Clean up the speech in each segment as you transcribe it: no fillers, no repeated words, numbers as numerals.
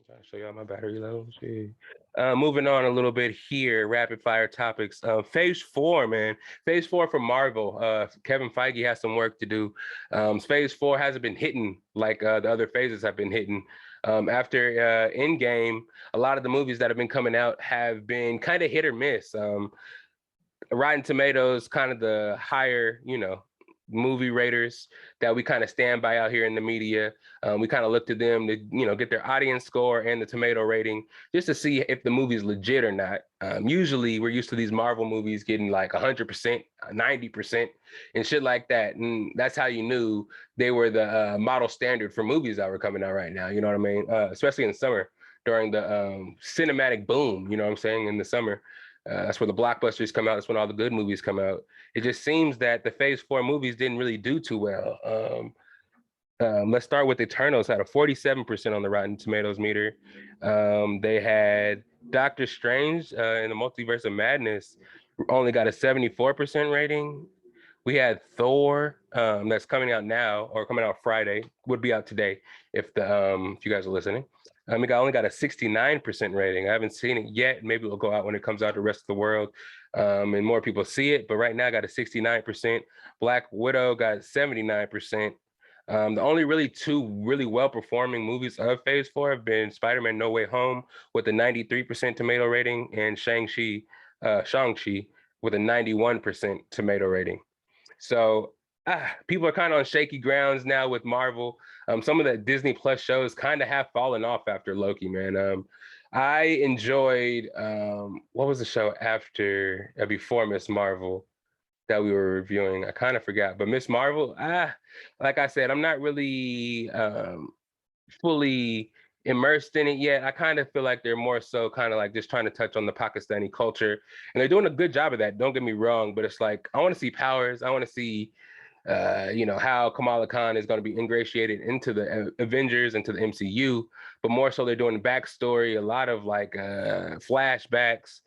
Trying to show y'all my battery level. Shit. Moving on a little bit here, rapid fire topics. Phase 4, man. Phase 4 for Marvel. Kevin Feige has some work to do. Phase 4 hasn't been hitting like the other phases have been hitting. After Endgame, a lot of the movies that have been coming out have been kind of hit or miss. Rotten Tomatoes, kind of the higher, movie raters that we kind of stand by out here in the media. We kind of look to them to, get their audience score and the tomato rating just to see if the movie's legit or not. Usually we're used to these Marvel movies getting like 100%, 90% and shit like that. And that's how you knew they were the model standard for movies that were coming out right now. You know what I mean? Especially in summer during the cinematic boom, you know what I'm saying, in the summer. That's where the blockbusters come out. That's when all the good movies come out. It just seems that the Phase 4 movies didn't really do too well. Let's start with Eternals, had a 47% on the Rotten Tomatoes meter. They had Doctor Strange in the Multiverse of Madness, only got a 74% rating. We had Thor, that's coming out now or coming out Friday, would be out today if you guys are listening. Only got a 69% rating. I haven't seen it yet. Maybe it'll go out when it comes out to the rest of the world, and more people see it. But right now, I got a 69%. Black Widow got 79%. The only really two really well-performing movies of Phase 4 have been Spider-Man No Way Home with a 93% tomato rating and Shang-Chi with a 91% tomato rating. So people are kind of on shaky grounds now with Marvel. Some of the Disney Plus shows kind of have fallen off after Loki, man. I enjoyed what was the show after before Miss Marvel that we were reviewing? I kind of forgot, but Miss Marvel, like I said, I'm not really fully immersed in it yet. I kind of feel like they're more so kind of like just trying to touch on the Pakistani culture, and they're doing a good job of that. Don't get me wrong, but it's like I want to see powers. I want to see, how Kamala Khan is going to be ingratiated into the Avengers, into the MCU, but more so they're doing backstory, a lot of like flashbacks.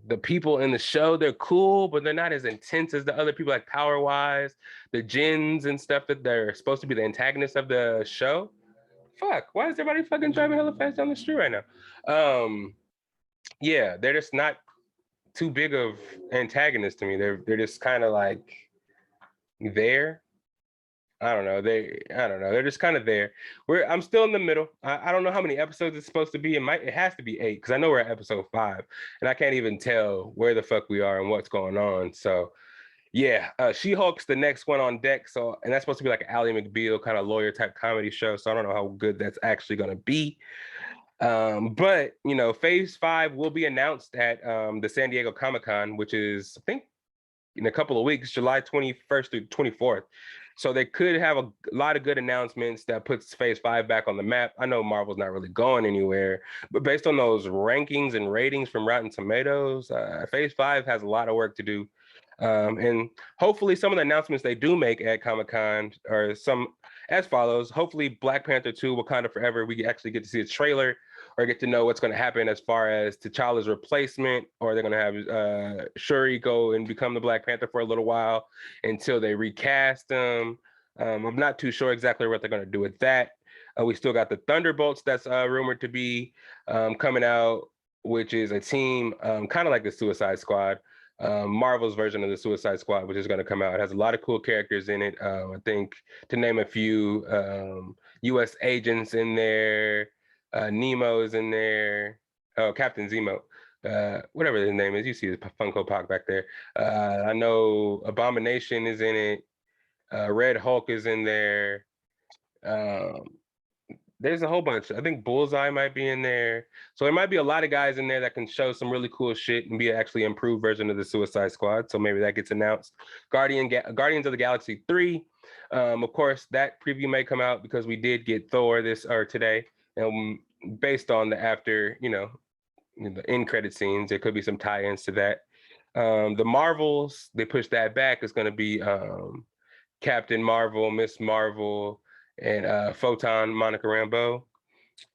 The people in the show, they're cool, but they're not as intense as the other people, like power wise, the Jins and stuff that they're supposed to be the antagonists of the show. Fuck, why is everybody fucking driving hella fast down the street right now? Yeah, they're just not too big of antagonists to me. They're just kind of like there. I don't know. I don't know. They're just kind of there. I'm still in the middle. I don't know how many episodes it's supposed to be. It has to be 8 because I know we're at episode 5, and I can't even tell where the fuck we are and what's going on. So yeah, She-Hulk's the next one on deck. So, and that's supposed to be like an Ally McBeal kind of lawyer type comedy show. So I don't know how good that's actually going to be. But Phase 5 will be announced at the San Diego Comic-Con, which is I think in a couple of weeks, July 21st through 24th. So they could have a lot of good announcements that puts Phase 5 back on the map. I know Marvel's not really going anywhere, but based on those rankings and ratings from Rotten Tomatoes, Phase 5 has a lot of work to do. And hopefully some of the announcements they do make at Comic-Con are some as follows. Hopefully Black Panther 2, Wakanda Forever, we actually get to see a trailer or get to know what's going to happen as far as T'Challa's replacement, or they're going to have Shuri go and become the Black Panther for a little while until they recast him. I'm not too sure exactly what they're going to do with that. We still got the Thunderbolts that's rumored to be coming out, which is a team kind of like the Suicide Squad. Marvel's version of the Suicide Squad, which is going to come out. It has a lot of cool characters in it. I think to name a few, U.S. agents in there, Nemo is in there, Captain Zemo, whatever his name is. You see the Funko Pop back there. I know Abomination is in it. Red Hulk is in there. There's a whole bunch. I think Bullseye might be in there. So there might be a lot of guys in there that can show some really cool shit and be actually an improved version of the Suicide Squad. So maybe that gets announced. Guardians of the Galaxy 3. Of course, that preview may come out because we did get Thor today. And based on the the end credit scenes, there could be some tie-ins to that. The Marvels, they pushed that back. It's going to be Captain Marvel, Miss Marvel, and Photon Monica Rambeau.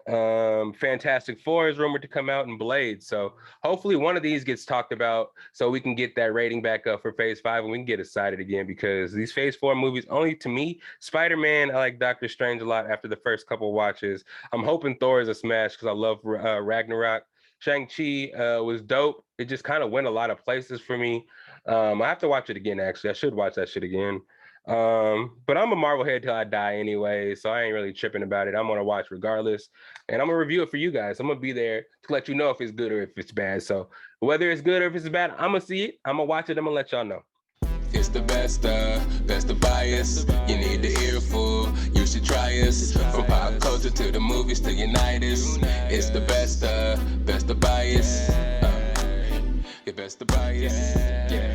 Fantastic Four is rumored to come out, and Blade. So hopefully one of these gets talked about so we can get that rating back up for Phase 5 and we can get excited again, because these Phase 4 movies, only to me, Spider-Man, I like Doctor Strange a lot after the first couple of watches. I'm hoping Thor is a smash because I love Ragnarok. Shang-Chi was dope. It just kind of went a lot of places for me. I have to watch it again, actually. I should watch that shit again. But I'm a Marvel head till I die anyway, so I ain't really tripping about it. I'm gonna watch regardless, and I'm gonna review it for you guys. I'm gonna be there to let you know if it's good or if it's bad. So whether it's good or if it's bad, I'm gonna see it, I'm gonna watch it, I'm gonna let y'all know. It's the best of bias. You need the earful, you should try us. From pop culture to the movies to Unitas. It's the best of bias. Your best of bias. Yeah.